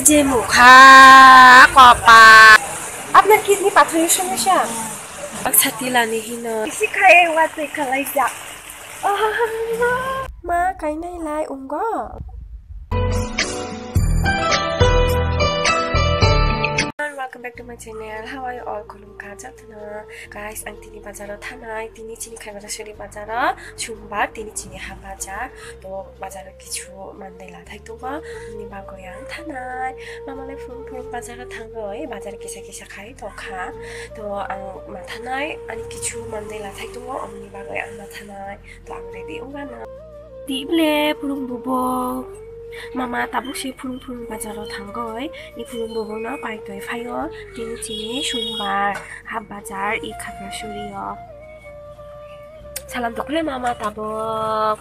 যে মুখা কপা আপনার কিডনি পাথরের সমস্যা ছাতি লানি হিন এসে খায় ওয়াতে খালাই যা মা কাইনাই লাই উঙ্গ Welcome back to my channel. How are you all? Kulum kaja thana. Guys, ang tini bazaro thanai, tini chini khai bazar sheri bazara. Shumbar tini chini ha bazar. To bazaro kichu mandai la thai to ba. Ni ba goyang thanai. Mama le phurung bazaro thangoi. Bazar kisa kisa khai to kha. To ang ma thanai ani kichu mandai la thai to ba. Ni ba goyang ma thanai. To ang ready ungana. Di ble phurung bubo. Mama tabuk si phurung bazaro thangoi ni phurung bobo na pai toi phaio tini chini shumbar hab bazar I khagrashuriyo salam dokle mama tabuk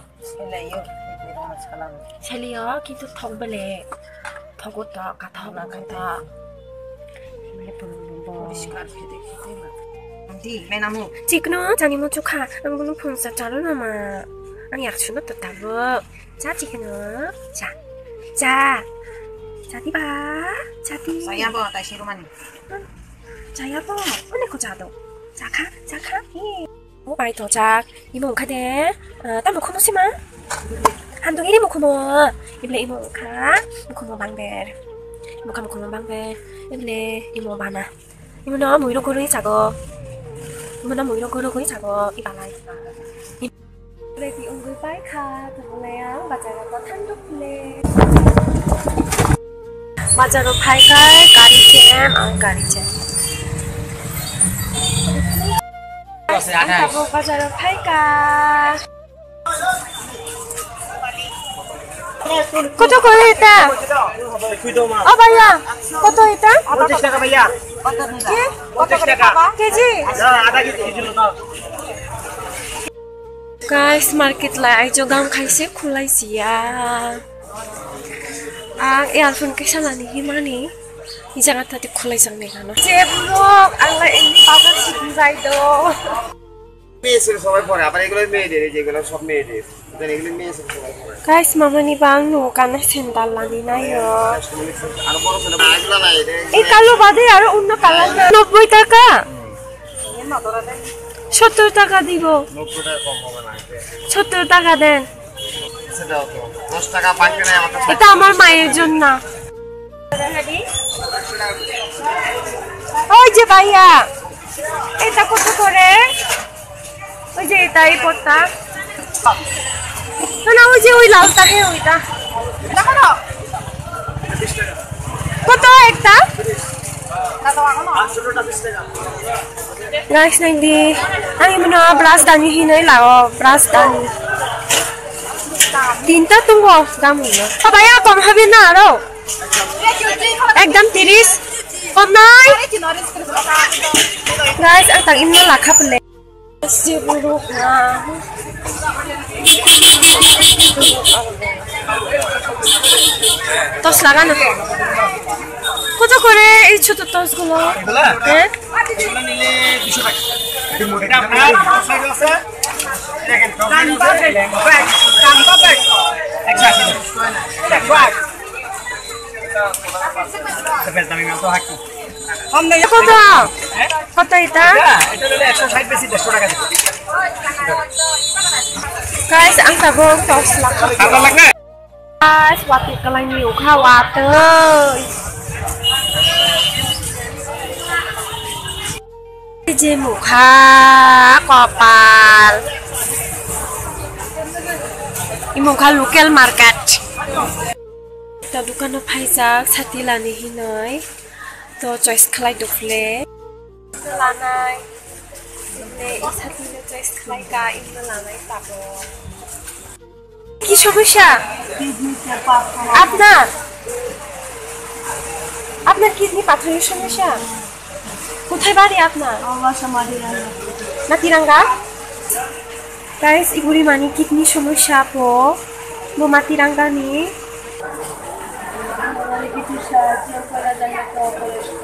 seliyo kintu thokbele thogota katha na kanta mele phurung bobo poriskar phede khite ma di menamu chikno jani mo chukha amguno phone sa chalo na ma ang yakchuno to tabuk 자 지금은 자 디바 자디 saya po tayo si Roman 자야 봐 오늘 거 자도 자카 오 많이 도착 이모 카데 땀 먹고 놓지마 한동 이리 먹고 뭐 이블레 이모 카 먹고 뭐 방베 이모 카 먹고 뭐 방베 이블레 이모 바나 이모 너 뭐 이런 거를 자고 이모 너 뭐 이런 거를 거기 자고 이발라 Ready unggul baik ha, terleang bazaro to tanduk le. Bazaro pai kai gari jam ang gari jam. Ang bazaro pai kai. কত করে এটা? ও ভাইয়া কত এটা? 25 টাকা ভাইয়া কি? 25 টাকা কেজি? আধা কেজি দিল না Guys, market lah ayo gam kaise khulai sia. Earphone ke sana ni himani. Jangan tadi khulai sang nih kan. Ceblok, Allah ini bazar sikizai do. মেয়েদের সবাই পরে আবার এগুলো মেয়েদের যেগুলো সব মেয়েদের এগুলো মেয়েদের সবাই পরে Guys, mama ni bang nu kana sendal lani na yo. আর বড় ছেলে এগুলো না এই কালো বাদে আর অন্য কালার 90 টাকা। 70 টাকা দিব 90 টাকা কম হবে না 70 টাকা দেন সেটাও তো 10 টাকা বাকি নাই আমার এটা আমার মায়ের জন্য ওই যে ভাইয়া এটা কত করে ওই যে এটা এই পড়তা না ওই যে ওই লালটা হে ওইটা দেখো না কত একটা Guys, nanti, ay mo na brush dani hinay lao, brush dani. Tinta tunggu, kamu na. Abaya, kom habi na aro. Ekdam 30. Kom nai. Guys, ang tagin na lakha pala. Siguro na. Tos laga na. কত করে এই ছোট টসগুলো হ্যাঁ এগুলো নিলে 200 টাকা এটা আপনার সাইজ আছে দেখেন কানবা ব্যাগ এক্স্যাক্টলি ব্যাগ সেটা দামি না তো হাকি हमने কত কত এটা এটা হলো 160 বেশি 150 টাকা দিতে guys ang tabong tos lakha ভালো লাগে guys wati kalay niu kha water যে মুখা কপাল ই মুখা লোকেল মার্কেট তা দোকানো ফাইজাক ছাতি লানি হিনয় তো চয়েস খালাই দফলে লানাই নে ই ছাতিলে চয়েস খালাই কা ইমনা লানাই পাবো কি সমস্যা আপনার কিডনি পাথরের সমস্যা কোথায় বাড়ি আপনার নাতিরাঙ্গা guys iguri mani kidney সমস্যা po mo matirangga ni কিছু সাহায্য করা যায় না তো অপারেশন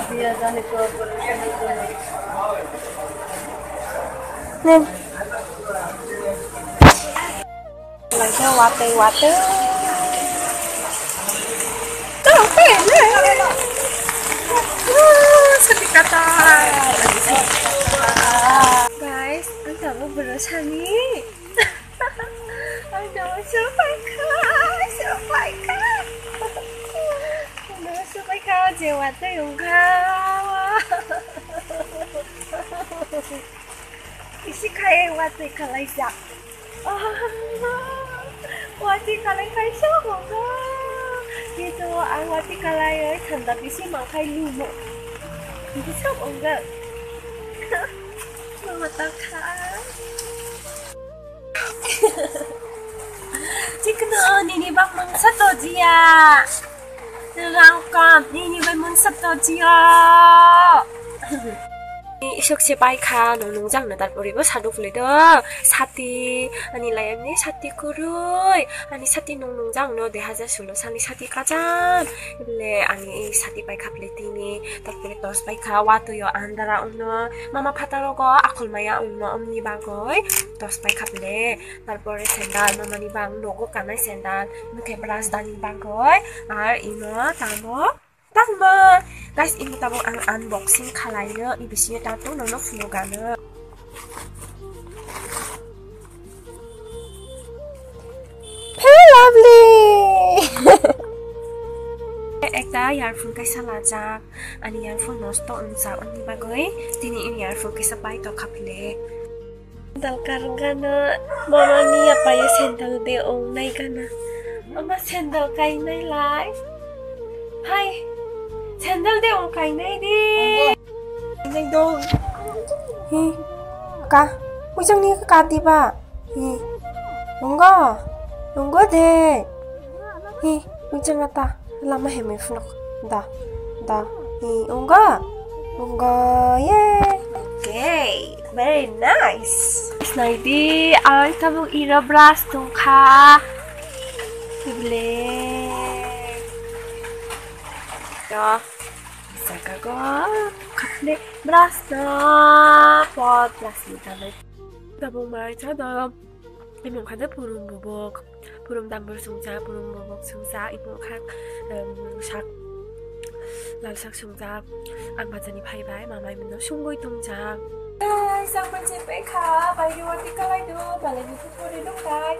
দিয়া জানে তো অপারেশন লাগে water kata. Guys, ang tamu berusaha nih. Aduh, supaya kau jawab tuh yang kau. Isi kayak waktu kalai jak. Waktu kalai kai siapa gitu, ang waktu kalai tanda bisi makai lumo. Bisa enggak? Mengatakan. Jika ini bang satu dia, terangkan ini bang satu dia. 이식시 바이카 농장 나달 버리고 사도 불리더 사티 아니 라이언니 사티 kuruy 아니 사티 농장 너 대하자 술로 산이 사티 가자 이래 아니 사티 바이카 플레티니 তারপরে দশ বাইকা ওয়াতয় আন্দারা উন্ন মামা ফাতারগ আখলমায়া উন্ন অমনি বাগয় দশ বাইকা play তারপরে sandal মামানি বাং নগো Kanai sandal মুখে brush Dani বাগয় R Eno তামো Tama, guys, ini tabung ang unboxing kalanya, ibisinya tato nono vlogana. Hey, lovely. Ekta earphone kaisa lajak, ani earphone nosto unsa uni bagoy, tini ini earphone kaisa bai to kapile. Sandal karangana, mama ni apa ya sandal de ong nai kana, mama sandal kai nai lai. Hai. 샌들 대 온카이 네디 네동 히 까 우정니 까디바 히 뭔가 돼 히 우정았다 라마 헤메 플럭 다히 뭔가 예 오케이 very nice 나이디 아이 타부 이러 브라스 동카 이블레 야, 자가고 카페 브라스나 pot plastika nih. Tabung baca dalam ibu kan burung bubuk, burung tambur sungja, burung bubuk sungja, ibu kan sak lalsak sungja, ang baca ni pai bai, mama ibu sungguh tungja. Sang mencipta, bayi waktu kalai do, balai itu pun dong kai,